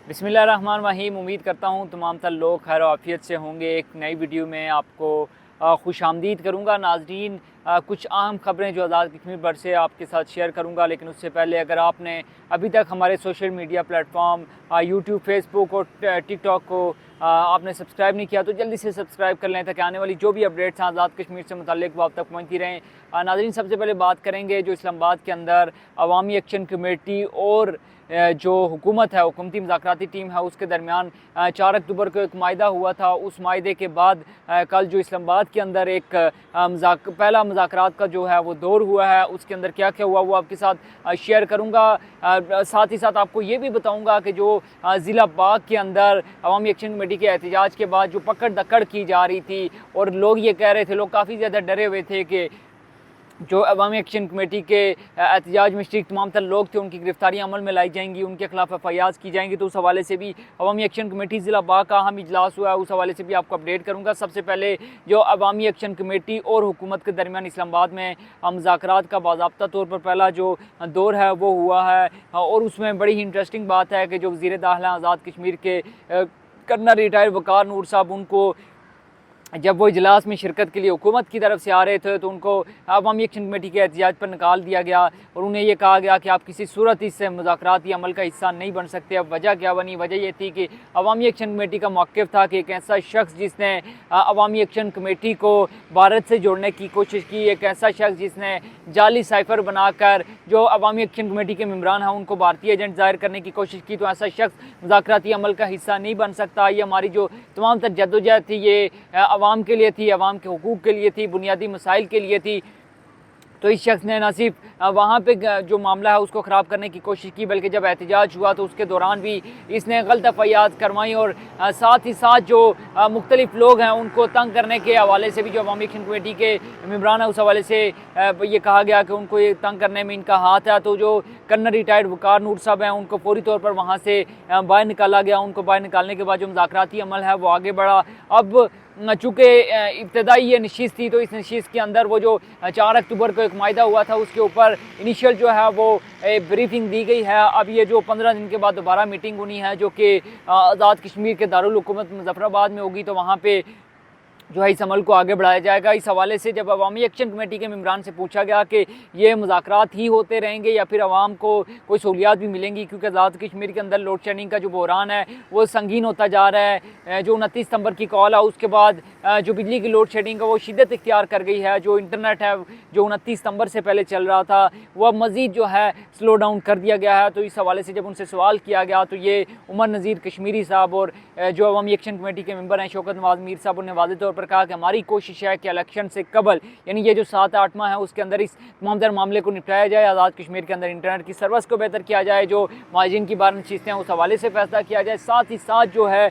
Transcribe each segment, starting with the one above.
बिस्मिल्लाहिर्रहमानिर्रहीम। उम्मीद करता हूँ तमाम तर लोग खैर आफियत से होंगे। एक नई वीडियो में आपको खुशामदीद करूँगा नाज़रीन। कुछ अहम ख़बरें जो आज़ाद कश्मीर पर से आपके साथ शेयर करूँगा, लेकिन उससे पहले अगर आपने अभी तक हमारे social media platform YouTube, Facebook और टिकटॉक को आपने सब्सक्राइब नहीं किया तो जल्दी से सब्सक्राइब कर लें, ताकि आने वाली जो भी अपडेट्स हैं आज़ाद कश्मीर से मुताल्लिक़ वो आप तक पहुँचती रहें। नाज़रीन, सबसे पहले बात करेंगे जो इस्लामाबाद के अंदर अवामी एक्शन कमेटी और जो हुकूमत है, हुकूमती मुज़ाकराती टीम है, उसके दरमियान 4 अक्टूबर को एक माहिदा हुआ था। उस माहिदे के बाद कल जो इस्लामाबाद के अंदर एक पहला मुज़ाकरात का जो है वो दौर हुआ है, उसके अंदर क्या क्या हुआ वो आपके साथ शेयर करूँगा। साथ ही साथ आपको ये भी बताऊँगा कि जो ज़िला बाग के अंदर अवामी एक्शन कमेटी के एहतजाज के बाद जो पकड़ दकड़ की जा रही थी और लोग ये कह रहे थे, लोग काफ़ी ज़्यादा डरे हुए थे कि जो अवामी एक्शन कमेटी के एहतजाज में शरीक तमाम तर लोग थे, उनकी गिरफ्तारियाँ अमल में लाई जाएंगी, उनके खिलाफ एफआईआर की जाएंगी। तो उस हवाले से भी अवामी एक्शन कमेटी ज़िला बाग का अहम इजलास हुआ है, उस हवाले से भी आपको अपडेट करूँगा। सबसे पहले जो अवामी एक्शन कमेटी और हुकूमत के दरमियान इस्लामाबाद में मुज़ाकरात का बाज़ाब्ता तौर पर पहला जो दौर है वो हुआ है, और उसमें बड़ी ही इंटरेस्टिंग बात है कि जो वज़ीर दाखिला आज़ाद कश्मीर के कर्नल रिटायर्ड वक़ार नूर साहब, उनको जब वो इजलास में शिरकत के लिए हुकूमत की तरफ से आ रहे थे तो उनको अवामी एक्शन कमेटी के एहतजाज पर निकाल दिया गया और उन्हें ये कहा गया कि आप किसी सूरत इससे मुज़ाकराती अमल का हिस्सा नहीं बन सकते। अब वजह क्या बनी? वजह ये थी कि अवामी एक्शन कमेटी का मौक़िफ़ था कि एक ऐसा शख्स जिसने अवामी एक्शन कमेटी को भारत से जोड़ने की कोशिश की, एक ऐसा शख्स जिसने जाली साइफ़र बनाकर जो अवामी एक्शन कमेटी के मेम्बरान हैं उनको भारतीय एजेंट ज़ाहिर करने की कोशिश की, तो ऐसा शख्स मुज़ाकराती अमल का हिस्सा नहीं बन सकता। ये हमारी जो तमाम तर जद्दोजहद थी ये अवाम के लिए थी, अवाम के हुकूक़ के लिए थी, बुनियादी मसाइल के लिए थी। तो इस शख्स ने न सिर्फ वहाँ पे जो मामला है उसको ख़राब करने की कोशिश की, बल्कि जब एहतजाज हुआ तो उसके दौरान भी इसने गलत एफआईआर करवाई और साथ ही साथ जो मुख्तलिफ लोग हैं उनको तंग करने के हवाले से भी जो अवामी एक्शन कमेटी के मेम्बरान है उस हवाले से ये कहा गया कि उनको ये तंग करने में इनका हाथ है। तो जो कर्नल रिटायर्ड वक़ार नूर साहब हैं उनको फौरी तौर पर वहाँ से बाहर निकाला गया। उनको बाहर निकालने के बाद जो मुज़ाकराती अमल है वो आगे बढ़ा। अब चूँकि इब्तदाई ये नशिस्त थी तो इस नशिस्त के अंदर वो जो 4 अक्टूबर को एक माहिदा हुआ था उसके ऊपर इनिशियल जो है वो ब्रीफिंग दी गई है। अब ये जो 15 दिन के बाद दोबारा मीटिंग होनी है जो कि आज़ाद कश्मीर के दारुल हुकूमत मुज़फ़्फ़राबाद में होगी, तो वहाँ पे जो है इस अमल को आगे बढ़ाया जाएगा। इस हवाले से जब अवामी एक्शन कमेटी के मेम्बरान से पूछा गया कि ये मुज़ाकरात ही होते रहेंगे या फिर आवाम को कोई सहूलियात भी मिलेंगी, क्योंकि आज़ाद कश्मीर के अंदर लोड शेडिंग का जो बहरान है वो संगीन होता जा रहा है। जो 29 सितंबर की कॉल है उसके बाद जो बिजली की लोड शेडिंग है वो शिद्दत इख्तियार कर गई है। जो इंटरनेट है जो 29 सितंबर से पहले चल रहा था वो अब मज़ीद जो है स्लो डाउन कर दिया गया है। तो इस हवाले से जब उनसे सवाल किया गया तो ये उमर नज़ीर कश्मीरी साहब और जो अवामी एक्शन कमेटी के मेम्बर हैं शौकत नवाज़ मीर साहब, उन्होंने वाज़ेह तौर पर कहा कि हमारी कोशिश है कि इलेक्शन से कबल, यानी ये जो 7-8 माह है उसके अंदर इस तमाम तर मामले को निपटाया जाए। आज़ाद कश्मीर के अंदर इंटरनेट की सर्विस को बेहतर किया जाए, जो महाजिन की बार नशीस्तें हैं उस हवाले से फैसला किया जाए। साथ ही साथ जो है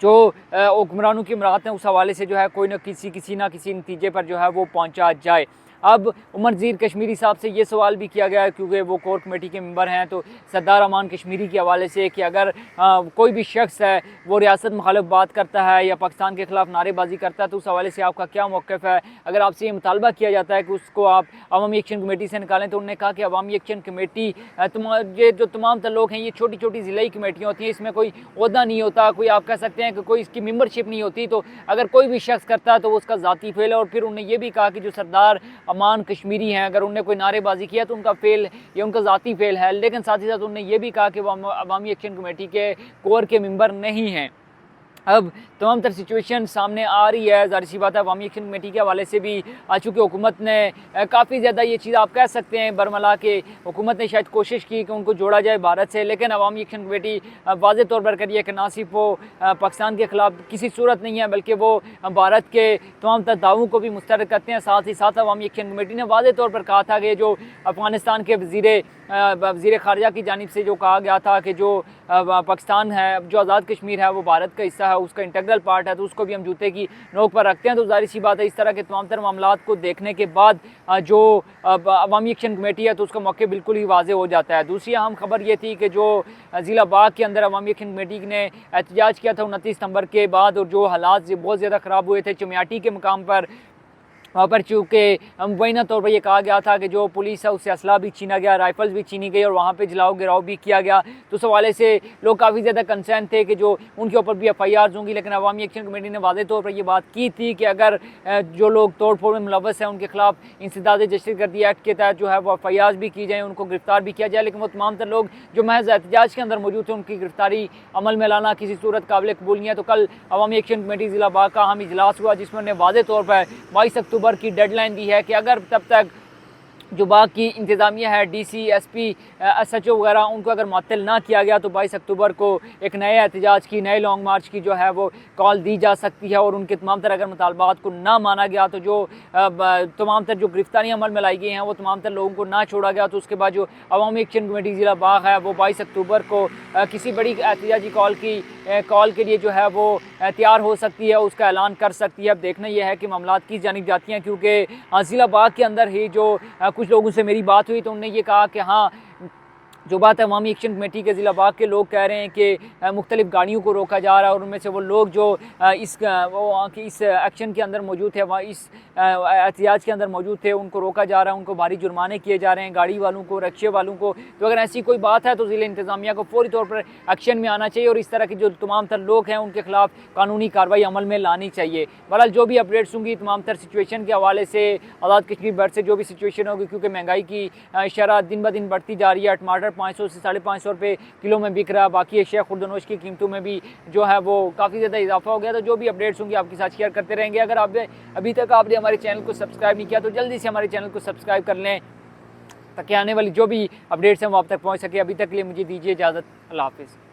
जो हुक्मरानों की इमरात हैं उस हवाले से जो है कोई न किसी नतीजे पर जो है वो पहुँचा जाए। अब उमर नज़ीर कश्मीरी साहब से ये सवाल भी किया गया है, क्योंकि वो कोर कमेटी के मेंबर हैं, तो सरदार अमान कश्मीरी के हवाले से कि अगर कोई भी शख्स है वो रियासत मुखालिफ बात करता है या पाकिस्तान के ख़िलाफ़ नारेबाजी करता है तो उस हवाले से आपका क्या मौक़िफ़ है। अगर आपसे ये मुतालबा किया जाता है कि उसको आप अवामी एक्शन कमेटी से निकालें, तो उन्होंने कहा कि अवामी एक्शन कमेटी ये जो तमाम तर लोग हैं ये छोटी छोटी ज़िलाई कमेटियाँ होती हैं, इसमें कोई ओहदा नहीं होता, कोई आप कह सकते हैं कि कोई इसकी मेंबरशिप नहीं होती। तो अगर कोई भी शख्स करता है तो वो उसका ज़ाती फेल है। और फिर उन्होंने ये भी कहा कि जो सरदार अमान कश्मीरी हैं अगर उनने कोई नारेबाजी किया तो उनका फेल या उनका ज़ाती फेल है। लेकिन साथ ही साथ उन्होंने ये भी कहा कि वो अवामी एक्शन कमेटी के कोर के मेंबर नहीं हैं। अब तमाम तर सिचुएशन सामने आ रही है, ज़ाहिर सी बात है अवामी एक्शन कमेटी के हवाले से भी चूँकि हुकूमत ने काफ़ी ज़्यादा ये चीज़ आप कह सकते हैं बरमला के हुकूमत ने शायद कोशिश की कि उनको जोड़ा जाए भारत से, लेकिन अवामी एक्शन कमेटी वाज़े तौर पर करी है कि ना सिर्फ वो पाकिस्तान के ख़िलाफ़ किसी सूरत नहीं है बल्कि वो भारत के तमाम तर दावों को भी मुस्तरद करते हैं। साथ ही साथ अवामी एक्शन कमेटी ने वाज़े तौर पर कहा था कि जो अफ़गानिस्तान के वज़ीर ख़ारजा की जानिब से जो कहा गया था कि जो पाकिस्तान है, जो आज़ाद कश्मीर है वो भारत का हिस्सा है, उसका इंटीग्रल पार्ट है, तो उसको भी हम जूते की नोक पर रखते हैं। तो ज़ाहिर सी बात है इस तरह के तमाम तर मामलात को देखने के बाद जो अवामी एक्शन कमेटी है तो उसका मौक़िफ़ बिल्कुल ही वाज़े हो जाता है। दूसरी अहम खबर ये थी कि जो ज़िला बाग के अंदर अवामी एक्शन कमेटी ने एहतजाज किया था 29 सितंबर के बाद, और जो हालात बहुत ज़्यादा ख़राब हुए थे चमियाटी के मकाम पर, वहाँ पर चूँकि मुबैना तौर पर यह कहा गया था कि जो पुलिस है उससे असला भी छीना गया, राइफल्स भी छीनी गई और वहाँ पे जलाओ गिराव भी किया गया। तो इस हवाले से लोग काफ़ी ज़्यादा कंसर्न थे कि जो उनके ऊपर भी FIRs होंगी, लेकिन अवामी एक्शन कमेटी ने वाज़े तौर पर यह बात की थी कि अगर जो लोग तोड़ फोड़ में मुलव्वस हैं उनके खिलाफ इंसदाद दहशतगर्दी एक्ट के तहत जो है वो FIRs भी की जाए, उनको गिरफ्तार भी किया जाए। लेकिन वो तमाम तर लोग जो महज एहतजाज के अंदर मौजूद थे उनकी गिरफ्तारी अमल में लाना किसी सूरत काबिल कबूल नहीं है। तो कल अवामी एक्शन कमेटी ज़िला बाग का अहम इजलास हुआ जिसमें उन्होंने वाज़े तौर पर 22 अक्टूबर की डेडलाइन दी है कि अगर तब तक जो बाग की इंतज़ामिया है, DC, SP, SHO वगैरह, उनको अगर मुअत्तल ना किया गया तो 22 अक्टूबर को एक नए एहतजाज की, नए लॉन्ग मार्च की जो है वो कॉल दी जा सकती है। और उनके तमाम तर अगर मुतालबात को ना माना गया तो जो तमाम तर जो गिरफ्तारियाँ अमल में लाई गई हैं वो तमाम तर लोगों को ना छोड़ा गया तो उसके बाद जो अवामी एक्शन कमेटी ज़िला बाग है वो 22 अक्टूबर को किसी बड़ी एहतजाजी कॉल के लिए जो है वो तैयार हो सकती है, उसका ऐलान कर सकती है। अब देखना यह है कि मामलात किस जानिब जाती हैं, क्योंकि ज़िला बाग के अंदर ही जो कुछ लोगों से मेरी बात हुई तो उन्होंने ये कहा कि हाँ, जो बात है अवामी एक्शन कमेटी के ज़िला बाग के लोग कह रहे हैं कि मुख्तलिफ़ गाड़ियों को रोका जा रहा है और उनमें से वो लोग जो इस एक्शन के अंदर मौजूद थे, वहाँ इस एहतियाज के अंदर मौजूद थे, उनको रोका जा रहा है, उनको भारी जुर्माने किए जा रहे हैं, गाड़ी वालों को, रिक्शे वालों को। तो अगर ऐसी कोई बात है तो ज़िला इंतज़ामिया को फौरी तौर पर एक्शन में आना चाहिए और इस तरह के जो तमाम तर लोग हैं उनके खिलाफ कानूनी कार्रवाई अमल में लानी चाहिए। बहरहाल जो भी अपडेट्स होंगी तमाम तर सिचुएशन के हवाले से, आज़ाद कश्मीर बर्ड से जो भी सिचुएशन होगी, क्योंकि महंगाई की शरह दिन ब दिन बढ़ती जा रही है। टमाटर 500 से 550 रुपये किलो में बिक रहा है। बाकी अशिया खुर्दनोश की कीमतों में भी जो है वो काफ़ी ज़्यादा इजाफा हो गया। तो जो भी अपडेट्स होंगी आपके साथ शेयर करते रहेंगे। अगर आप अभी तक आपने हमारे चैनल को सब्सक्राइब नहीं किया तो जल्दी से हमारे चैनल को सब्सक्राइब कर लें ताकि आने वाली जो भी अपडेट्स हैं वो आप तक पहुँच सके। अभी तक के लिए मुझे दीजिए इजाज़त। अल्लाह हाफ़िज़।